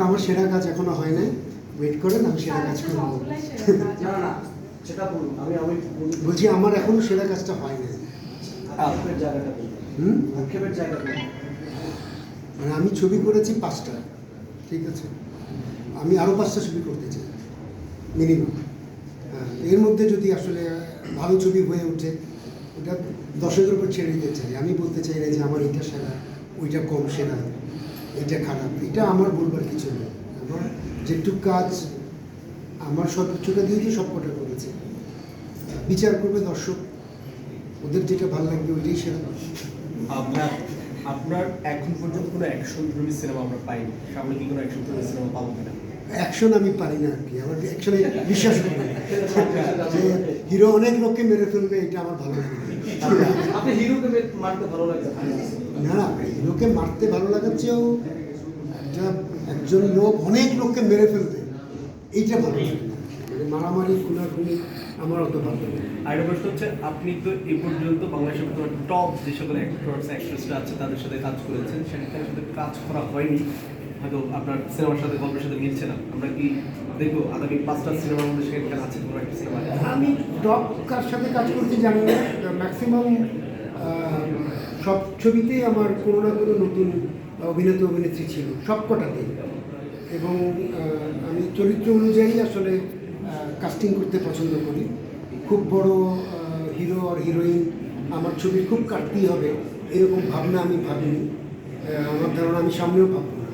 আমার সেরা কাজ এখনো হয় নাই, ওয়েট করেন, আমি সেরা কাজ করবো। না না সেটা বলুন, আমি বলছি আমার এখনো সেরা কাজটা হয় নাই। আক্ষেপের জায়গাটা বলুন, আক্ষেপের জায়গাটা মানে আমি ছবি করেছি 5টা, ঠিক আছে, আমি আরও 5টা ছবি করতে চাই মিনিমাম। হ্যাঁ, এর মধ্যে যদি আসলে ভালো ছবি হয়ে ওঠে, ওটা দর্শকের উপর ছেড়ে দিতে চাই। আমি বলতে চাই না যে আমার এটা সেরা, ওইটা কম সেরা, এটা খারাপ, এটা আমার বলবার কিছু নেই। আমার যেটুকু কাজ আমার সর্বোচ্চটা দিয়ে সব কটা করেছে, বিচার করবে দর্শক, ওদের যেটা ভালো লাগবে ওইটাই সেরা। আপনার এখন পর্যন্ত কোনো অ্যাকশন ধর্মী সিনেমা আমরা পাইনি, সামনে কি কোনো অ্যাকশন ধর্মী সিনেমা পাবো কিনা? অ্যাকশন আমি পারি না আর কি, আমার অ্যাকশনে বিশ্বাস করি না যে হিরো অনেক লোককে মেরে ফেলবে, এটা আমার ভালো লাগে না। আপনি হিরোকে মারতে ভালো লাগে? না না, হিরোকে মারতে ভালো লাগার চেয়েও একজন লোক অনেক লোককে মেরে ফেলবে, এইটা ভালো লাগে না। মানে মারামারি খুনাখুনি আমার অত ভালো লাগে না। আর একটা প্রশ্ন হচ্ছে, আপনি তো এই পর্যন্ত বাংলাদেশের টপ যে সকল অ্যাক্টরস অ্যাক্ট্রেসরা আছে তাদের সাথে কাজ করেছেন, সেখানে সাথে কাজ করা হয়নি, হয়তো আপনার সিনেমার সাথে গল্পের সাথে মিলছে না। আমরা কি দেখবো আগামী 5টা সিনেমার মধ্যে সেখানে আছে কোনো একটা সিনেমা? আমি টপ কার সাথে কাজ করতে জানি না, ম্যাক্সিমাম সব ছবিতেই আমার কোনো না কোনো নতুন অভিনেতা অভিনেত্রী ছিল, সব কটাতেই। এবং আমি চরিত্র অনুযায়ী আসলে কাস্টিং করতে পছন্দ করি। খুব বড় হিরো আর হিরোইন আমার ছবি খুব কাটতেই হবে এরকম ভাবনা আমি ভাবিনি। আমার ধারণা আমি সামনেও ভাববো না,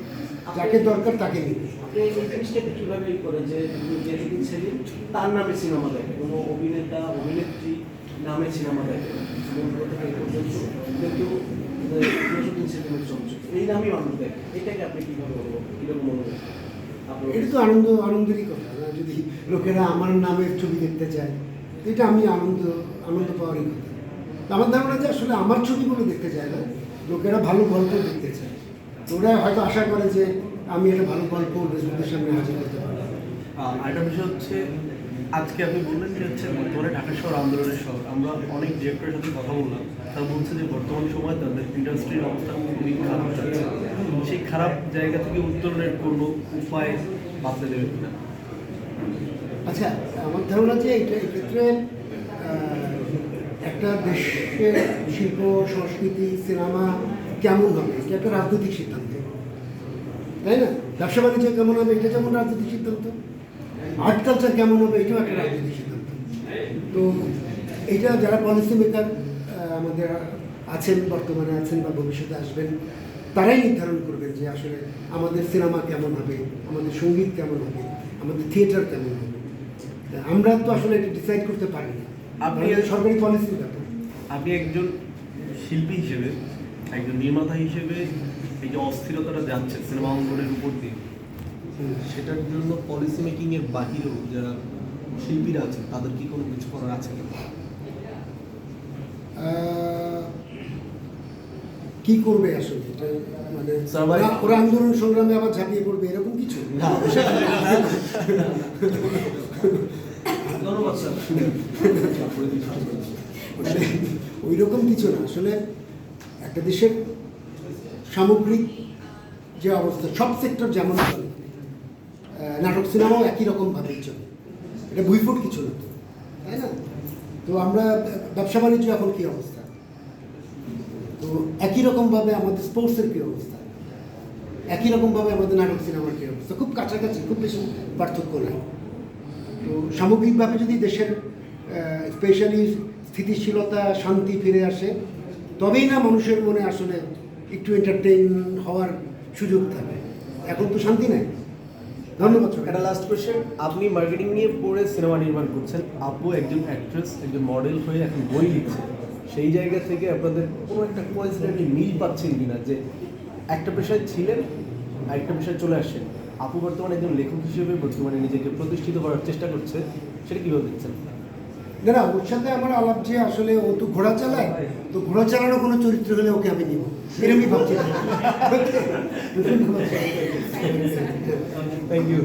যাকে দরকার তাকে নিই। আপনি এই জিনিসটা কীভাবে করে যে যেদিন সেদিন তার নামে সিনেমা দেখে, কোনো অভিনেতা অভিনেত্রী নামে সিনেমা দেখে কিন্তু সেদিনের চলচ্চিত্র এই নামই মানুষ দেখে, এটাকে আপনি কীভাবে বলবো, কীভাবে মনে করেন? এটা তো আনন্দেরই কথা না, যদি লোকেরা আমার নামের ছবি দেখতে চায়, এটা আমি আনন্দ পাওয়ারই কথা। আমার ধারণা যে আসলে আমার ছবিগুলো দেখতে চায় না, লোকেরা ভালো গল্প দেখতে চায়। ওরা হয়তো আশা করে যে আমি একটা ভালো গল্প লোকদের সামনে হাজির করতে পারবো। আরেকটা বিষয় হচ্ছে, আজকে আপনি বললেন যে হচ্ছে বর্তমানে ঢাকা শহর আন্দোলনের শহর। আমরা অনেক ডিরেক্টরের সাথে কথা বললাম, তারা বলছে যে বর্তমান সময় তাদের ইন্ডাস্ট্রির অবস্থা খুবই খারাপ যাচ্ছে। সেই খারাপ জায়গা থেকে উত্তরণের কোনো উপায় বাতলে দেবে কিনা? আচ্ছা, আমার ধারণা যে এটা এক্ষেত্রে একটা দেশের শিল্প সংস্কৃতি সিনেমা কেমন হবে এটা একটা রাজনৈতিক সিদ্ধান্ত, তাই না? ব্যবসা বাণিজ্য কেমন হবে এটা যেমন রাজনৈতিক সিদ্ধান্ত, আর্ট কালচার কেমন হবে এটাও একটা রাজনৈতিক সিদ্ধান্ত। তো এটা যারা পলিসি মেকার আমাদের আছেন, বর্তমানে আছেন বা ভবিষ্যতে আসবেন, তারাই নির্ধারণ করবেন যে আসলে আমাদের সিনেমা কেমন হবে, আমাদের সঙ্গীত কেমন হবে, আমাদের থিয়েটার কেমন হবে। আমরা তো আসলে এটা ডিসাইড করতে পারি না, আপনি সরকারি পলিসির ব্যাপার। আপনি একজন শিল্পী হিসেবে, একজন নির্মাতা হিসেবে এই যে অস্থিরতাটা যাচ্ছে সিনেমা অঙ্গনের উপর দিয়ে, সেটার জন্য পলিসি মেকিংয়ের বাহিরেও যারা শিল্পীরা আছেন তাদের কি কোনো কিছু করার আছে কিনা? কি করবে আসলে এটা, মানে ওরা আন্দোলন সংগ্রামে আবার ঝাঁপিয়ে পড়বে এরকম কিছু ধন্যবাদ স্যার। মানে ওই রকম কিছু না। আসলে একটা দেশের সামগ্রিক যে অবস্থা, সব সেক্টর যেমন চলে, নাটক সিনেমাও একই রকমভাবেই চলে, এটা ভুইফুট কিছু না, তাই না? তো আমরা ব্যবসা বাণিজ্য এখন কী অবস্থা, তো একই রকমভাবে আমাদের স্পোর্টসের কী অবস্থা, একই রকমভাবে আমাদের নাটক সিনেমার কী অবস্থা, খুব কাছাকাছি, খুব বেশি পার্থক্য নেই। তো সামগ্রিকভাবে যদি দেশের স্পেশালি স্থিতিশীলতা শান্তি ফিরে আসে, তবেই না মানুষের মনে আসলে একটু এন্টারটেইন হওয়ার সুযোগ থাকে। এখন তো শান্তি নেই। ধন্যবাদ। একটা লাস্ট কোয়েশ্চেন, আপনি মার্কেটিং নিয়ে পড়ে সিনেমা নির্মাণ করছেন, আপু একজন অ্যাক্ট্রেস, একজন মডেল হয়ে এখন বই লিখছে, সেই জায়গা থেকে আপনাদের কোনো একটা কোইন্সিডেন্টলি মিল পাচ্ছেন কিনা যে একটা পেশায় ছিলেন আর একটা পেশায় চলে আসেন? আপু বর্তমানে একজন লেখক হিসেবে বর্তমানে নিজেকে প্রতিষ্ঠিত করার চেষ্টা করছে, সেটা কীভাবে দেখছেন? না, ওর সাথে আমার আলাপ যে আসলে ও তো ঘোড়া চালায়, তো ঘোড়া চালানো কোনো চরিত্র হলে ওকে আমি নিব, এরকমই ভাবছি। Thank you.